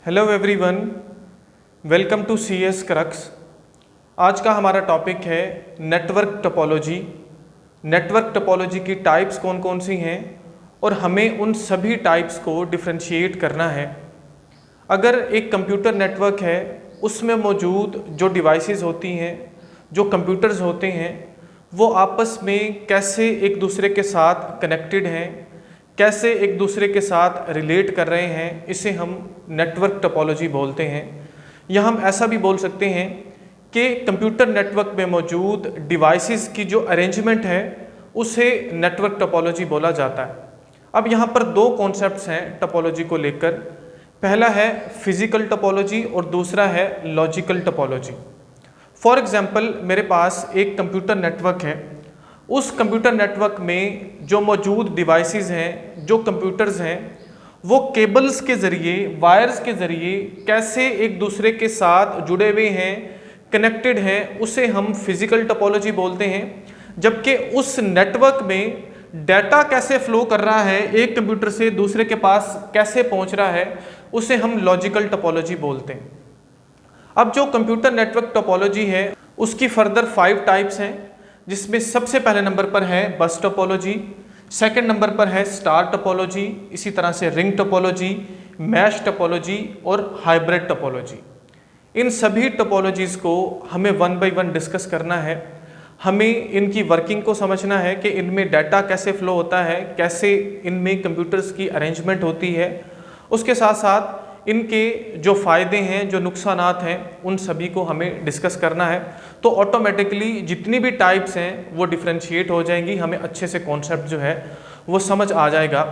Hello everyone, welcome to C S crux. आज का हमारा टॉपिक है नेटवर्क टोपोलॉजी। नेटवर्क टोपोलॉजी की टाइप्स कौन कौन सी हैं और हमें उन सभी टाइप्स को डिफरेंशिएट करना है। अगर एक कंप्यूटर नेटवर्क है, उसमें मौजूद जो डिवाइसेस होती हैं, जो कंप्यूटर्स होते हैं, वो आपस में कैसे एक दूसरे के साथ कनेक्टेड हैं, कैसे एक दूसरे के साथ रिलेट कर रहे हैं, इसे हम नेटवर्क टोपोलॉजी बोलते हैं। या हम ऐसा भी बोल सकते हैं कि कंप्यूटर नेटवर्क में मौजूद डिवाइसेस की जो अरेंजमेंट है उसे नेटवर्क टोपोलॉजी बोला जाता है। अब यहाँ पर दो कॉन्सेप्ट्स हैं टोपोलॉजी को लेकर। पहला है फिजिकल टोपोलॉजी और दूसरा है लॉजिकल टोपोलॉजी। फॉर एग्जांपल, मेरे पास एक कंप्यूटर नेटवर्क है। उस कंप्यूटर नेटवर्क में जो मौजूद डिवाइसेस हैं, जो कंप्यूटर्स हैं, वो केबल्स के ज़रिए, वायर्स के ज़रिए कैसे एक दूसरे के साथ जुड़े हुए हैं, कनेक्टेड हैं, उसे हम फिजिकल टोपोलॉजी बोलते हैं। जबकि उस नेटवर्क में डाटा कैसे फ्लो कर रहा है, एक कंप्यूटर से दूसरे के पास कैसे पहुंच रहा है, उसे हम लॉजिकल टोपोलॉजी बोलते हैं। अब जो कंप्यूटर नेटवर्क टोपोलॉजी है उसकी फर्दर 5 टाइप्स हैं, जिसमें सबसे पहले नंबर पर है बस टोपोलॉजी, सेकंड नंबर पर है स्टार टोपोलॉजी, इसी तरह से रिंग टोपोलॉजी, मैश टोपोलॉजी और हाइब्रिड टोपोलॉजी। इन सभी टोपोलॉजीज़ को हमें वन बाय वन डिस्कस करना है। हमें इनकी वर्किंग को समझना है कि इनमें डाटा कैसे फ्लो होता है, कैसे इनमें कंप्यूटर्स की अरेंजमेंट होती है। उसके साथ साथ इनके जो फ़ायदे हैं, जो नुकसानात हैं, उन सभी को हमें डिस्कस करना है। तो ऑटोमेटिकली जितनी भी टाइप्स हैं वो डिफरेंशिएट हो जाएंगी, हमें अच्छे से कॉन्सेप्ट जो है वो समझ आ जाएगा।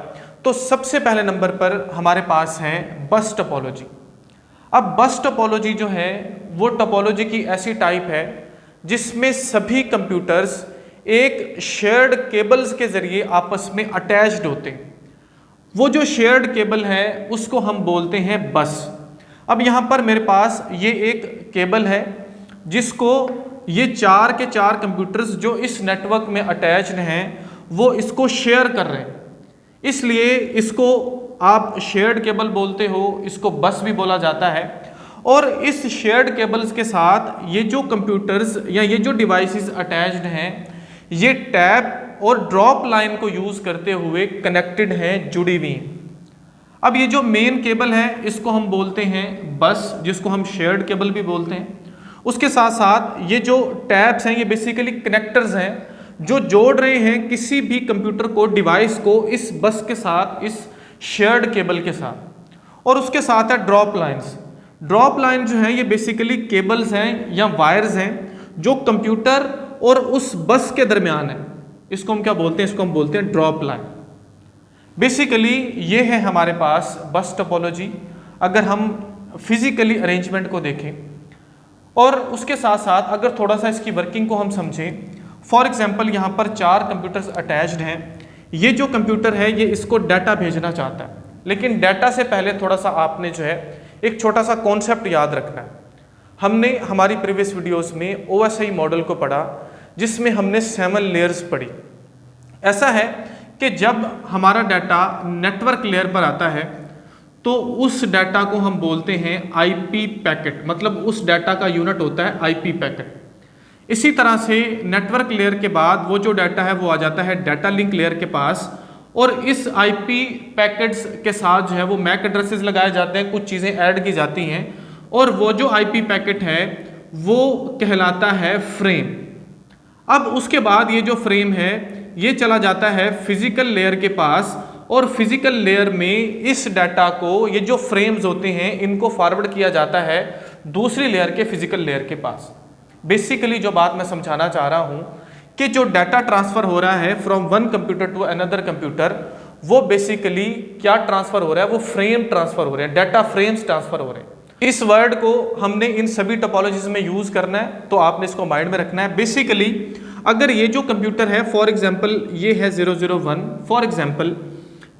तो सबसे पहले नंबर पर हमारे पास है बस टोपोलॉजी। अब बस टोपोलॉजी जो है वो टोपोलॉजी की ऐसी टाइप है जिसमें सभी कंप्यूटर्स एक शेयर्ड केबल्स के ज़रिए आपस में अटैच्ड होते हैं। वो जो शेयर्ड केबल है उसको हम बोलते हैं बस। अब यहाँ पर मेरे पास ये एक केबल है जिसको ये 4 के 4 कंप्यूटर्स जो इस नेटवर्क में अटैच्ड हैं वो इसको शेयर कर रहे हैं, इसलिए इसको आप शेयर्ड केबल बोलते हो, इसको बस भी बोला जाता है। और इस शेयर्ड केबल्स के साथ ये जो कंप्यूटर्स या ये जो डिवाइसेस अटैच्ड हैं, ये टैप और ड्रॉप लाइन को यूज करते हुए कनेक्टेड हैं, जुड़ी हुई। अब ये जो मेन केबल है इसको हम बोलते हैं बस, जिसको हम शेयर्ड केबल भी बोलते हैं। उसके साथ साथ ये जो टैप्स हैं ये बेसिकली कनेक्टर्स हैं जो जोड़ रहे हैं किसी भी कंप्यूटर को, डिवाइस को इस बस के साथ, इस शेयर्ड केबल के साथ। और उसके साथ है ड्रॉप लाइंस। ड्रॉप लाइन जो है ये बेसिकली केबल्स हैं या वायर्स हैं जो कंप्यूटर और उस बस के दरमियान है। इसको हम क्या बोलते हैं? इसको हम बोलते हैं ड्रॉप लाइन। बेसिकली ये है हमारे पास बस टोपोलॉजी, अगर हम फिजिकली अरेंजमेंट को देखें। और उसके साथ साथ अगर थोड़ा सा इसकी वर्किंग को हम समझें, फॉर एग्जांपल यहाँ पर 4 कंप्यूटर्स अटैच्ड हैं। ये जो कंप्यूटर है ये इसको डाटा भेजना चाहता है, लेकिन डाटा से पहले थोड़ा सा आपने जो है एक छोटा सा कॉन्सेप्ट याद रखना है। हमने हमारी प्रीवियस वीडियोस में OSI मॉडल को पढ़ा, जिसमें हमने 7 लेयर्स पढ़ी। ऐसा है कि जब हमारा डाटा नेटवर्क लेयर पर आता है तो उस डाटा को हम बोलते हैं IP पैकेट, मतलब उस डाटा का यूनिट होता है IP पैकेट। इसी तरह से नेटवर्क लेयर के बाद वो जो डाटा है वो आ जाता है डाटा लिंक लेयर के पास, और इस IP पैकेट्स के साथ जो है वो मैक एड्रेसेस लगाए जाते हैं, कुछ चीज़ें ऐड की जाती हैं, और वो जो IP पैकेट है वो कहलाता है फ्रेम। अब उसके बाद ये जो फ्रेम है ये चला जाता है फिजिकल लेयर के पास, और फिजिकल लेयर में इस डाटा को, ये जो फ्रेम्स होते हैं, इनको फॉरवर्ड किया जाता है दूसरी लेयर के फिजिकल लेयर के पास। बेसिकली जो बात मैं समझाना चाह रहा हूँ कि जो डाटा ट्रांसफर हो रहा है from one computer to another computer, वो बेसिकली क्या ट्रांसफर हो रहा है? वो फ्रेम ट्रांसफर हो रहे हैं, डाटा फ्रेम्स ट्रांसफर हो रहे हैं। इस वर्ड को हमने इन सभी टोपोलॉजीज में यूज करना है, तो आपने इसको माइंड में रखना है। बेसिकली अगर ये जो कंप्यूटर है, फॉर एग्जांपल ये है 001, फॉर एग्जांपल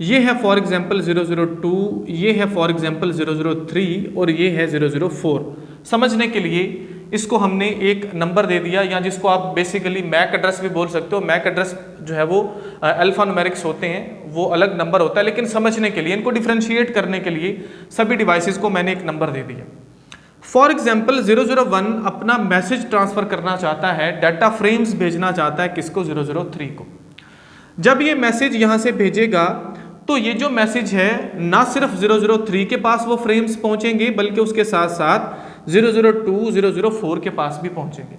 ये है फॉर एग्जांपल 002, ये है फॉर एग्जांपल 003 और ये है 004। समझने के लिए इसको हमने एक नंबर दे दिया, या जिसको आप बेसिकली मैक एड्रेस भी बोल सकते हो। मैक एड्रेस जो है वो अल्फा न्यूमेरिक्स होते हैं, वो अलग नंबर होता है, लेकिन समझने के लिए, इनको डिफ्रेंशिएट करने के लिए सभी डिवाइसेस को मैंने एक नंबर दे दिया। फॉर एग्जाम्पल 001 अपना मैसेज ट्रांसफर करना चाहता है, डाटा फ्रेम्स भेजना चाहता है किसको, 003 को। जब ये मैसेज यहाँ से भेजेगा तो ये जो मैसेज है ना सिर्फ 003 के पास वो फ्रेम्स पहुंचेंगे, बल्कि उसके साथ साथ 002, 004 के पास भी पहुंचेंगे।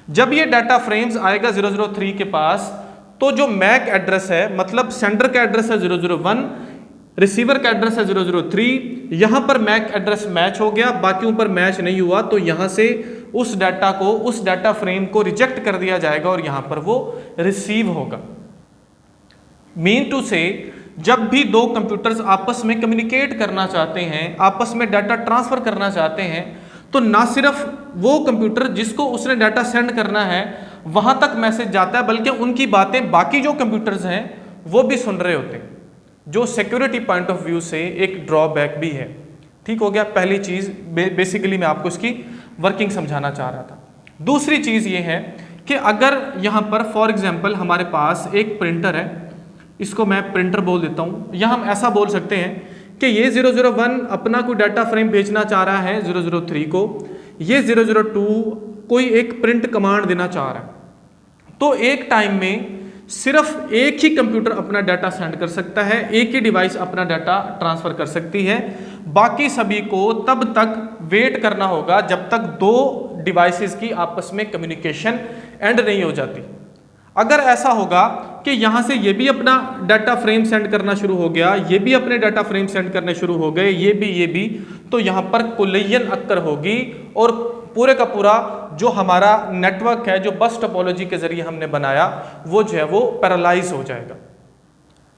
जब ये डाटा फ्रेम्स आएगा 003 के पास, तो जो मैक एड्रेस है, मतलब सेंडर का एड्रेस है 001, रिसीवर का एड्रेस है 003, यहां पर मैक एड्रेस मैच हो गया, बाकी ऊपर मैच नहीं हुआ, तो यहां से उस डाटा को, उस डाटा फ्रेम को रिजेक्ट कर दिया जाएगा और यहां पर वो रिसीव होगा। मीन टू से, जब भी दो कंप्यूटर्स आपस में कम्युनिकेट करना चाहते हैं, आपस में डाटा ट्रांसफर करना चाहते हैं, तो ना सिर्फ वो कंप्यूटर जिसको उसने डाटा सेंड करना है वहां तक मैसेज जाता है, बल्कि उनकी बातें बाकी जो कंप्यूटर्स हैं वो भी सुन रहे होते हैं, जो सिक्योरिटी पॉइंट ऑफ व्यू से एक ड्रॉबैक भी है। ठीक हो गया, पहली चीज बेसिकली मैं आपको इसकी वर्किंग समझाना चाह रहा था। दूसरी चीज ये है कि अगर यहां पर फॉर एग्जाम्पल हमारे पास एक प्रिंटर है, इसको मैं प्रिंटर बोल देता हूं, या हम ऐसा बोल सकते हैं कि ये 001 अपना कोई डाटा फ्रेम भेजना चाह रहा है 003 को, ये 002 कोई एक प्रिंट कमांड देना चाह रहा है। तो एक टाइम में सिर्फ एक ही कंप्यूटर अपना डाटा सेंड कर सकता है, एक ही डिवाइस अपना डाटा ट्रांसफर कर सकती है, बाकी सभी को तब तक वेट करना होगा जब तक दो डिवाइसेस की आपस में कम्युनिकेशन एंड नहीं हो जाती। अगर ऐसा होगा कि यहां से ये भी अपना डाटा फ्रेम सेंड करना शुरू हो गया, ये भी अपने डाटा फ्रेम सेंड करने शुरू हो गए, ये भी, तो यहां पर कोलिजन अक्कर होगी और पूरे का पूरा जो हमारा नेटवर्क है, जो बस टोपोलॉजी के जरिए हमने बनाया, वो जो है वो पैरालाइज हो जाएगा।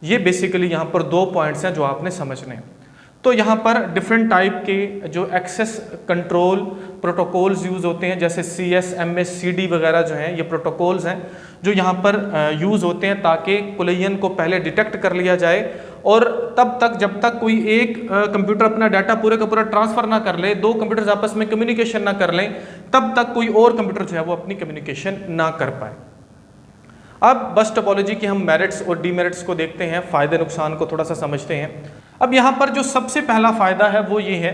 ये बेसिकली यहां पर दो पॉइंट्स हैं जो आपने समझने हैं। तो यहाँ पर डिफरेंट टाइप के जो एक्सेस कंट्रोल प्रोटोकॉल्स यूज़ होते हैं, जैसे CS, MS, CD वगैरह जो हैं, ये प्रोटोकॉल्स हैं जो यहाँ पर यूज़ होते हैं ताकि कोलिजन को पहले डिटेक्ट कर लिया जाए, और तब तक जब तक कोई एक कंप्यूटर अपना डाटा पूरे का पूरा ट्रांसफ़र ना कर ले, दो कंप्यूटर्स आपस में कम्युनिकेशन ना कर लें, तब तक कोई और कंप्यूटर जो है वो अपनी कम्युनिकेशन ना कर पाए। अब बस टोपोलॉजी की हम मेरिट्स और डीमेरिट्स को देखते हैं, फ़ायदे नुकसान को थोड़ा सा समझते हैं। अब यहाँ पर जो सबसे पहला फ़ायदा है वो ये है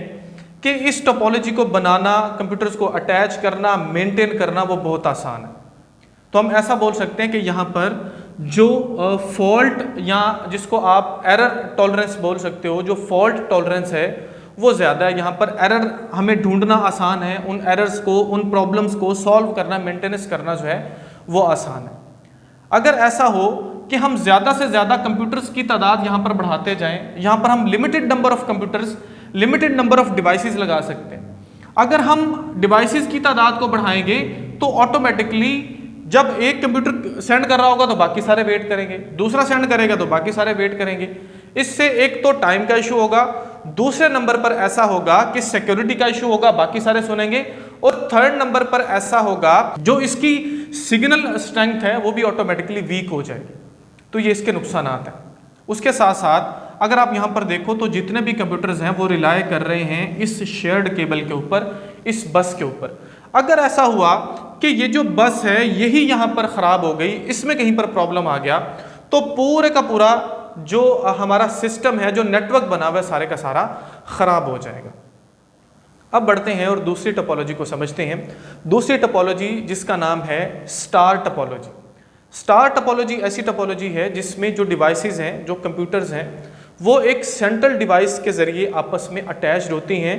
कि इस टोपोलॉजी को बनाना, कंप्यूटर्स को अटैच करना, मेंटेन करना वो बहुत आसान है। तो हम ऐसा बोल सकते हैं कि यहाँ पर जो फॉल्ट या जिसको आप एरर टॉलरेंस बोल सकते हो, जो फॉल्ट टॉलरेंस है वो ज़्यादा है। यहाँ पर एरर हमें ढूंढना आसान है, उन एरर्स को, उन प्रॉब्लम्स को सॉल्व करना, मेंटेनेंस करना जो है वो आसान है। अगर ऐसा हो कि हम ज़्यादा से ज़्यादा कंप्यूटर्स की तादाद यहाँ पर बढ़ाते जाएं, यहाँ पर हम limited number of computers, limited number of devices लगा सकते हैं। अगर हम डिवाइसेस की तादाद को बढ़ाएंगे तो ऑटोमेटिकली जब एक कंप्यूटर सेंड कर रहा होगा तो बाकी सारे वेट करेंगे, दूसरा सेंड करेगा तो बाकी सारे वेट करेंगे। इससे एक तो टाइम का इशू होगा, दूसरे नंबर पर ऐसा होगा कि सिक्योरिटी का इशू होगा, बाकी सारे सुनेंगे, और थर्ड नंबर पर ऐसा होगा जो इसकी सिग्नल स्ट्रेंथ है वो भी ऑटोमेटिकली वीक हो जाएगी। तो ये इसके नुकसान हैं। उसके साथ साथ अगर आप यहाँ पर देखो तो जितने भी कंप्यूटर्स हैं वो रिलाय कर रहे हैं इस शेयर्ड केबल के ऊपर, इस बस के ऊपर। अगर ऐसा हुआ कि ये जो बस है यही यहाँ पर ख़राब हो गई, इसमें कहीं पर प्रॉब्लम आ गया, तो पूरे का पूरा जो हमारा सिस्टम है, जो नेटवर्क बना हुआ है, सारे का सारा ख़राब हो जाएगा। अब बढ़ते हैं और दूसरी टोपोलॉजी को समझते हैं। दूसरी टोपोलॉजी जिसका नाम है स्टार टोपोलॉजी। स्टार टोपोलॉजी ऐसी टोपोलॉजी है जिसमें जो डिवाइसेस हैं, जो कंप्यूटर्स हैं, वो एक सेंट्रल डिवाइस के ज़रिए आपस में अटैच्ड होती हैं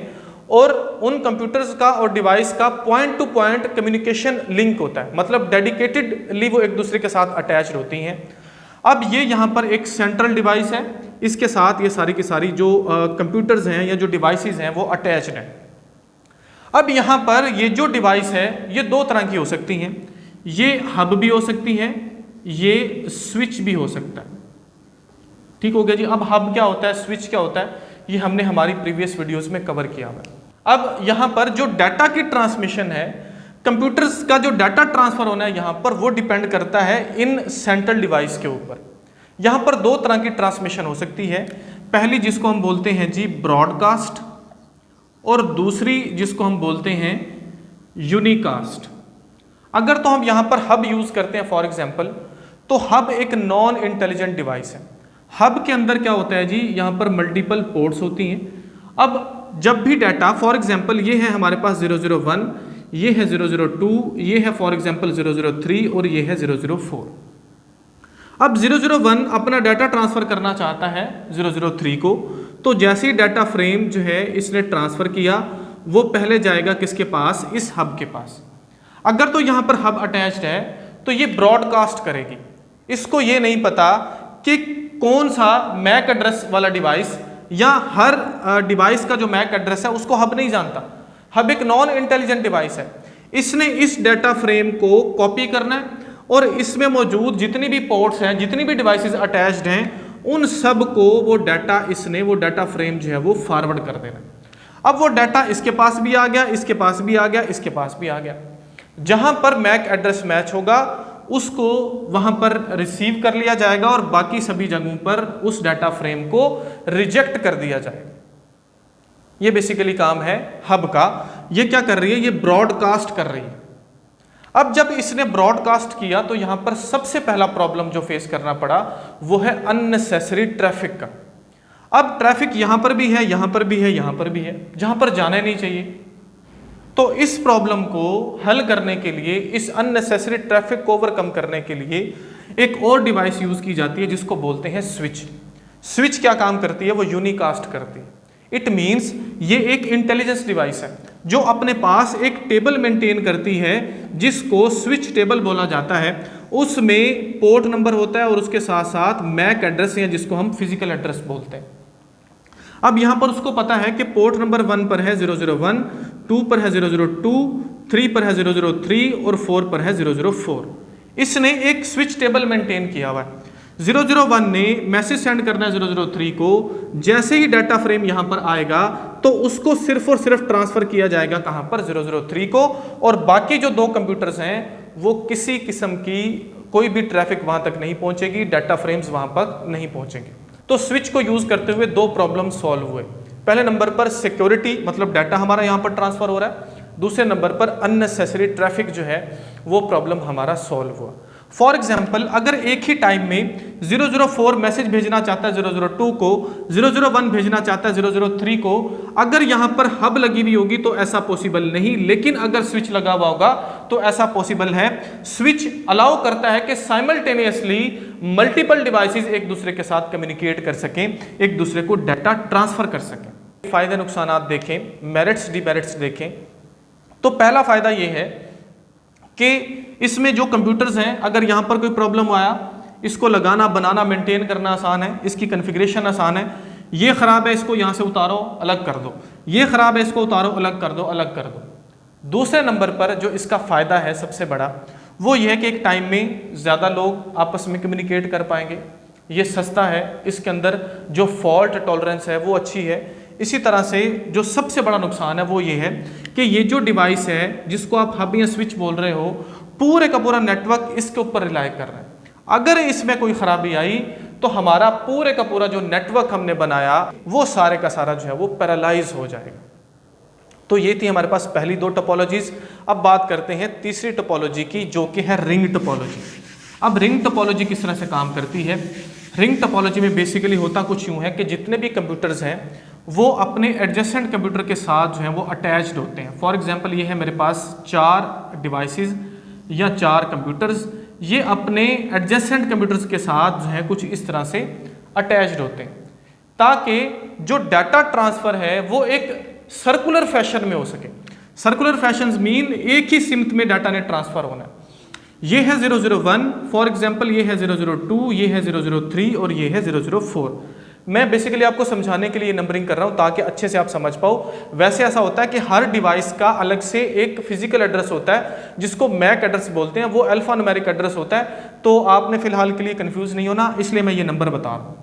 और उन कंप्यूटर्स का और डिवाइस का point two point communication link होता है, मतलब डेडिकेटेडली वो एक दूसरे के साथ अटैच्ड होती हैं। अब ये यहाँ पर एक सेंट्रल डिवाइस है, इसके साथ ये सारी की सारी जो कंप्यूटर्स हैं या जो डिवाइसेस हैं वो अटैच्ड हैं। अब यहाँ पर ये जो डिवाइस है ये दो तरह की हो सकती हैं, ये हब भी हो सकती है, ये स्विच भी हो सकता है। ठीक हो गया जी। अब हब क्या होता है, स्विच क्या होता है, ये हमने हमारी प्रीवियस वीडियोस में कवर किया हुआ है। अब यहाँ पर जो डाटा की ट्रांसमिशन है, कंप्यूटर्स का जो डाटा ट्रांसफर होना है यहाँ पर, वो डिपेंड करता है इन सेंट्रल डिवाइस के ऊपर। यहाँ पर दो तरह की ट्रांसमिशन हो सकती है, पहली जिसको हम बोलते हैं जी ब्रॉडकास्ट, और दूसरी जिसको हम बोलते हैं यूनिकास्ट। अगर तो हम यहाँ पर हब यूज करते हैं फॉर एग्जाम्पल, तो हब एक नॉन इंटेलिजेंट डिवाइस है। हब के अंदर क्या होता है जी, यहाँ पर मल्टीपल पोर्ट्स होती हैं। अब जब भी डाटा, फॉर एग्जाम्पल ये है हमारे पास 001, ये है 002, ये है फॉर एग्जाम्पल 003 और ये है 004। अब 001 अपना डाटा ट्रांसफर करना चाहता है 003 को, तो जैसे ही डाटा फ्रेम जो है इसने ट्रांसफर किया, वो पहले जाएगा किसके पास, इस हब के पास। अगर तो यहाँ पर हब अटैच्ड है तो ये ब्रॉडकास्ट करेगी। इसको ये नहीं पता कि कौन सा मैक एड्रेस वाला डिवाइस, या हर डिवाइस का जो मैक एड्रेस है उसको हब नहीं जानता। हब एक नॉन इंटेलिजेंट डिवाइस है। इसने इस डाटा फ्रेम को कॉपी करना है और इसमें मौजूद जितनी भी पोर्ट्स हैं, जितनी भी डिवाइसेस अटैच्ड हैं, उन सब को वो डाटा फ्रेम जो है वो फॉरवर्ड कर देना है। अब वो डाटा इसके पास भी आ गया, इसके पास भी आ गया, इसके पास भी आ गया। जहां पर मैक एड्रेस मैच होगा उसको वहां पर रिसीव कर लिया जाएगा और बाकी सभी जगहों पर उस डाटा फ्रेम को रिजेक्ट कर दिया जाएगा। ये बेसिकली काम है हब का। ये क्या कर रही है, ये ब्रॉडकास्ट कर रही है। अब जब इसने ब्रॉडकास्ट किया तो यहां पर सबसे पहला प्रॉब्लम जो फेस करना पड़ा वो है अननेसेसरी ट्रैफिक का। अब ट्रैफिक यहां पर भी है, यहां पर भी है, यहां पर भी है, जहां पर जाना नहीं चाहिए। तो इस प्रॉब्लम को हल करने के लिए, इस अननेसेसरी ट्रैफिक को ओवरकम करने के लिए एक और डिवाइस यूज की जाती है जिसको बोलते हैं स्विच। स्विच क्या काम करती है, वो यूनिकास्ट करती है। इट मींस ये एक इंटेलिजेंस डिवाइस है जो अपने पास एक टेबल मेंटेन करती है जिसको स्विच टेबल बोला जाता है। उसमें पोर्ट नंबर होता है और उसके साथ साथ मैक एड्रेस है जिसको हम फिजिकल एड्रेस बोलते हैं। अब यहां पर उसको पता है कि पोर्ट नंबर 1 पर है 001, 2 पर है 002, 3 पर है 003 और 4 पर है 004। इसने एक स्विच टेबल मेंटेन किया हुआ है। 001 ने मैसेज सेंड करना है 003 को। जैसे ही डाटा फ्रेम यहां पर आएगा तो उसको सिर्फ और सिर्फ ट्रांसफर किया जाएगा कहां पर, 003 को, और बाकी जो दो कंप्यूटर्स हैं वो किसी किस्म की कोई भी ट्रैफिक वहां तक नहीं पहुंचेगी, डाटा फ्रेम्स वहां पर नहीं पहुंचेंगे। तो स्विच को यूज करते हुए दो प्रॉब्लम सॉल्व हुए। पहले नंबर पर सिक्योरिटी, मतलब डाटा हमारा यहां पर ट्रांसफर हो रहा है। दूसरे नंबर पर अननेसेसरी ट्रैफिक जो है वो प्रॉब्लम हमारा सॉल्व हुआ। फॉर एग्जाम्पल, अगर एक ही टाइम में 004 मैसेज भेजना चाहता है 002 को, 001 भेजना चाहता है 003 को, अगर यहां पर हब लगी हुई होगी तो ऐसा पॉसिबल नहीं, लेकिन अगर स्विच लगा हुआ होगा तो ऐसा पॉसिबल है। स्विच अलाउ करता है कि साइमल्टेनियसली मल्टीपल डिवाइसेस एक दूसरे के साथ कम्युनिकेट कर सकें, एक दूसरे को डाटा ट्रांसफर कर सकें। फायदे नुकसानात देखें, मेरिट्स डिमेरिट्स देखें। तो पहला फायदा यह है कि इसमें जो कंप्यूटर्स हैं, अगर यहां पर कोई प्रॉब्लम आया, इसको लगाना, बनाना, मेंटेन करना आसान है, इसकी कॉन्फ़िगरेशन आसान है। ये खराब है, इसको यहां से उतारो, अलग कर दो, ये खराब है, इसको उतारो, अलग कर दो, अलग कर दो। दूसरे नंबर पर जो इसका फायदा है सबसे बड़ा, वो ये है कि एक टाइम में ज़्यादा लोग आपस में कम्युनिकेट कर पाएंगे। ये सस्ता है, इसके अंदर जो फॉल्ट टॉलरेंस है वो अच्छी है। इसी तरह से जो सबसे बड़ा नुकसान है वो ये है कि ये जो डिवाइस है जिसको आप हब या स्विच बोल रहे हो, पूरे का पूरा नेटवर्क इसके ऊपर रिलाय कर रहा है। अगर इसमें कोई खराबी आई तो हमारा पूरे का पूरा जो नेटवर्क हमने बनाया वो सारे का सारा जो है वो पैरालाइज हो जाएगा। तो ये थी हमारे पास पहली दो टोपोलॉजीज। अब बात करते हैं तीसरी टोपोलॉजी की, जो कि है रिंग टोपोलॉजी। अब रिंग टोपोलॉजी किस तरह से काम करती है? रिंग टोपोलॉजी में बेसिकली होता कुछ यूँ है कि जितने भी कंप्यूटर्स हैं वो अपने एडजेसेंट कंप्यूटर के साथ जो है वो अटैच्ड होते हैं। फॉर एग्जांपल, ये है मेरे पास 4 डिवाइसेस या 4 कंप्यूटर्स, ये अपने एडजेसेंट कंप्यूटर्स के साथ जो है कुछ इस तरह से अटैच्ड होते हैं, ताकि जो डाटा ट्रांसफ़र है वो एक सर्कुलर फैशन में हो सके। सर्कुलर फैशन मीन एक ही सिमत में डाटा ने ट्रांसफ़र होना है। ये है 001, फॉर एग्जांपल ये है 002, ये है 003 और ये है 004। मैं बेसिकली आपको समझाने के लिए नंबरिंग कर रहा हूँ ताकि अच्छे से आप समझ पाओ। वैसे ऐसा होता है कि हर डिवाइस का अलग से एक फिजिकल एड्रेस होता है जिसको मैक एड्रेस बोलते हैं, वो अल्फा न्यूमेरिक एड्रेस होता है। तो आपने फिलहाल के लिए कंफ्यूज नहीं होना, इसलिए मैं ये नंबर बता रहा हूँ।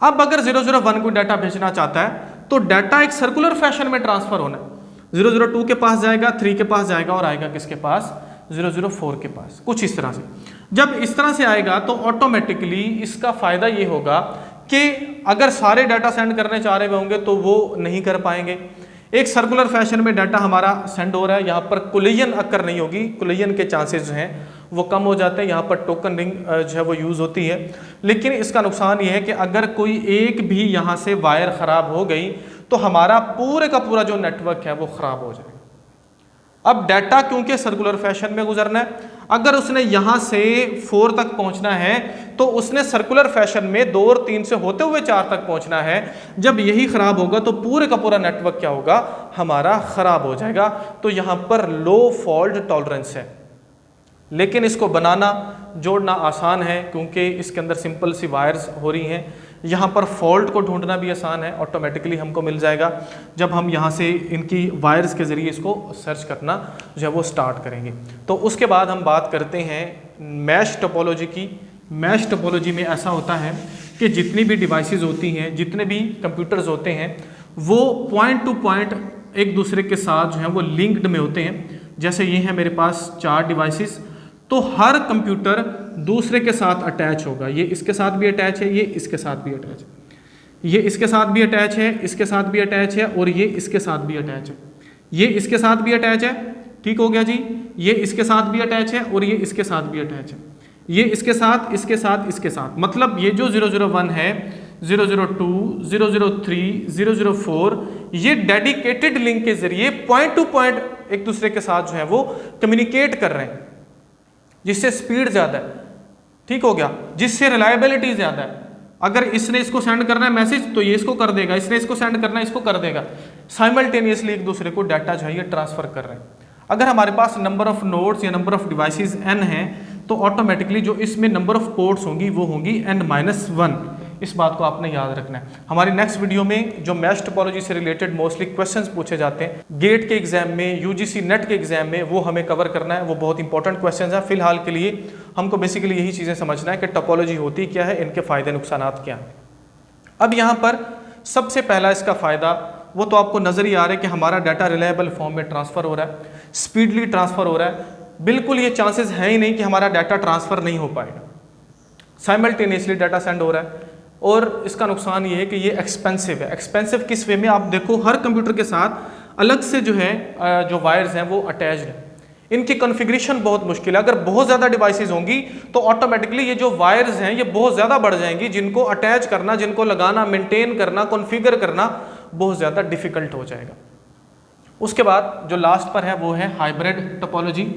अब अगर 001 को डाटा भेजना चाहता है तो डाटा एक सर्कुलर फैशन में ट्रांसफर होना है। 002 के पास जाएगा, 3 के पास जाएगा और आएगा किसके पास? 004 के पास। कुछ इस तरह से जब इस तरह से आएगा तो ऑटोमेटिकली इसका फायदा ये होगा कि अगर सारे डाटा सेंड करने चाह रहे होंगे तो वो नहीं कर पाएंगे। एक सर्कुलर फैशन में डाटा हमारा सेंड हो रहा है, यहाँ पर कोलिजन अकर नहीं होगी, कोलिजन के चांसेस जो हैं वो कम हो जाते हैं, यहाँ पर टोकन रिंग जो है वो यूज़ होती है। लेकिन इसका नुकसान ये है कि अगर कोई एक भी यहाँ से वायर ख़राब हो गई तो हमारा पूरे का पूरा जो नेटवर्क है वो ख़राब हो जाएगा। अब डाटा क्योंकि सर्कुलर फैशन में गुजरना है, अगर उसने यहाँ से 4 तक पहुँचना है तो उसने सर्कुलर फैशन में 2 और 3 से होते हुए 4 तक पहुँचना है। जब यही ख़राब होगा तो पूरे का पूरा नेटवर्क क्या होगा, हमारा ख़राब हो जाएगा। तो यहाँ पर लो फॉल्ट टॉलरेंस है, लेकिन इसको बनाना जोड़ना आसान है क्योंकि इसके अंदर सिंपल सी वायर्स हो रही हैं। यहाँ पर फॉल्ट को ढूंढना भी आसान है, ऑटोमेटिकली हमको मिल जाएगा जब हम यहाँ से इनकी वायर्स के ज़रिए इसको सर्च करना जो है वो स्टार्ट करेंगे। तो उसके बाद हम बात करते हैं मैश टोपोलॉजी की। मैश टोपोलॉजी में ऐसा होता है कि जितनी भी डिवाइसेस होती हैं, जितने भी कंप्यूटर्स होते हैं, वो पॉइंट टू पॉइंट एक दूसरे के साथ जो है वो लिंक्ड में होते हैं। जैसे ये है मेरे पास 4 डिवाइसेस, तो हर कंप्यूटर दूसरे के साथ अटैच होगा। ये इसके साथ भी अटैच है, ये इसके साथ भी अटैच है, ये इसके साथ भी अटैच है, इसके साथ भी अटैच है, और ये इसके साथ भी अटैच है, ये इसके साथ भी अटैच है। ठीक हो गया जी। ये इसके साथ भी अटैच है और ये इसके साथ भी अटैच है, ये इसके साथ, इसके साथ, इसके साथ। मतलब ये जो 001 है, 002, 003, 004, ये डेडिकेटेड लिंक के जरिए पॉइंट टू पॉइंट एक दूसरे के साथ जो है वो कम्युनिकेट कर रहे हैं, जिससे स्पीड ज़्यादा है। ठीक हो गया, जिससे रिलायबिलिटी ज़्यादा है। अगर इसने इसको सेंड करना है मैसेज तो ये इसको कर देगा, इसने इसको सेंड करना है इसको कर देगा। साइमल्टेनियसली एक दूसरे को डाटा जो है ये ट्रांसफ़र कर रहे हैं। अगर हमारे पास नंबर ऑफ नोड्स या नंबर ऑफ डिवाइसेस n हैं तो ऑटोमेटिकली जो इसमें नंबर ऑफ पोर्ट्स होंगी वो होंगी n-1। इस बात को आपने याद रखना है। हमारी नेक्स्ट वीडियो में जो मैश टोपोलॉजी से रिलेटेड मोस्टली क्वेश्चंस पूछे जाते हैं गेट के एग्जाम में, यूजीसी नेट के एग्जाम में, वो हमें कवर करना है। वो बहुत इंपॉर्टेंट क्वेश्चंस हैं। फिलहाल के लिए हमको बेसिकली यही चीज़ें समझना है कि टोपोलॉजी होती क्या है, इनके फ़ायदे नुकसान क्या हैं। अब यहाँ पर सबसे पहला इसका फ़ायदा वो तो आपको नज़र ही आ रहा है कि हमारा डाटा रिलायबल फॉर्म में ट्रांसफ़र हो रहा है, स्पीडली ट्रांसफ़र हो रहा है। बिल्कुल ये चांसेस हैं ही नहीं कि हमारा डाटा ट्रांसफ़र नहीं हो पाएगा। साइमल्टेनियसली डाटा सेंड हो रहा है। और इसका नुकसान ये है कि ये एक्सपेंसिव है। एक्सपेंसिव किस वे में, आप देखो हर कंप्यूटर के साथ अलग से जो है जो वायर्स हैं वो अटैच्ड है। इनकी कॉन्फ़िगरेशन बहुत मुश्किल है। अगर बहुत ज़्यादा डिवाइसेस होंगी तो ऑटोमेटिकली ये जो वायर्स हैं ये बहुत ज़्यादा बढ़ जाएंगी, जिनको अटैच करना, जिनको लगाना, मेंटेन करना, कॉन्फ़िगर करना बहुत ज़्यादा डिफ़िकल्ट हो जाएगा। उसके बाद जो लास्ट पर है वो है हाइब्रिड टोपोलॉजी।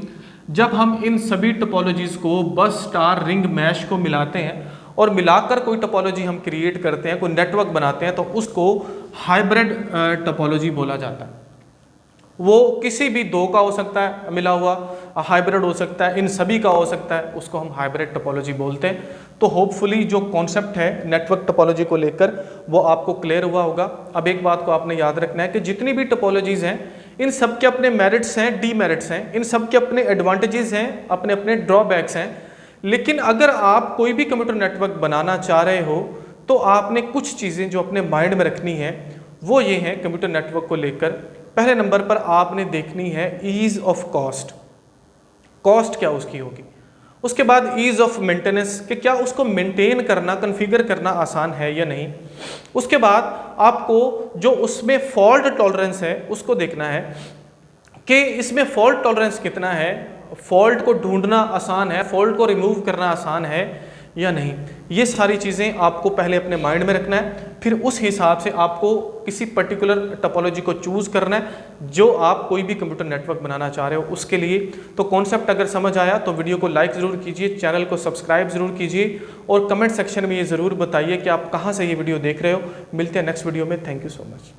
जब हम इन सभी टोपोलॉजीज़ को बस, स्टार, रिंग, मैश को मिलाते हैं और मिलाकर कोई टोपोलॉजी हम क्रिएट करते हैं, कोई नेटवर्क बनाते हैं, तो उसको हाइब्रिड टोपोलॉजी बोला जाता है। वो किसी भी 2 का हो सकता है मिला हुआ, हाइब्रिड हो सकता है, इन सभी का हो सकता है, उसको हम हाइब्रिड टोपोलॉजी बोलते हैं। तो होपफुली जो कॉन्सेप्ट है नेटवर्क टोपोलॉजी को लेकर वो आपको क्लियर हुआ होगा। अब एक बात को आपने याद रखना है कि जितनी भी टोपोलॉजीज़ हैं इन सब के अपने मेरिट्स हैं, डीमेरिट्स हैं, इन सब के अपने एडवांटेजेस हैं, अपने अपने ड्रॉबैक्स हैं। लेकिन अगर आप कोई भी कंप्यूटर नेटवर्क बनाना चाह रहे हो तो आपने कुछ चीज़ें जो अपने माइंड में रखनी है वो ये हैं कंप्यूटर नेटवर्क को लेकर। पहले नंबर पर आपने देखनी है ईज़ ऑफ कॉस्ट, कॉस्ट क्या उसकी होगी। उसके बाद ईज़ ऑफ मेंटेनेंस कि क्या उसको मेंटेन करना, कॉन्फ़िगर करना आसान है या नहीं। उसके बाद आपको जो उसमें फॉल्ट टॉलरेंस है उसको देखना है कि इसमें फॉल्ट टॉलरेंस कितना है, फॉल्ट को ढूंढना आसान है, फॉल्ट को रिमूव करना आसान है या नहीं। ये सारी चीज़ें आपको पहले अपने माइंड में रखना है, फिर उस हिसाब से आपको किसी पर्टिकुलर टोपोलॉजी को चूज़ करना है जो आप कोई भी कंप्यूटर नेटवर्क बनाना चाह रहे हो उसके लिए। तो कॉन्सेप्ट अगर समझ आया तो वीडियो को लाइक ज़रूर कीजिए, चैनल को सब्सक्राइब ज़रूर कीजिए और कमेंट सेक्शन में ये ज़रूर बताइए कि आप कहाँ से ये वीडियो देख रहे हो। मिलते हैं नेक्स्ट वीडियो में। Thank you so much.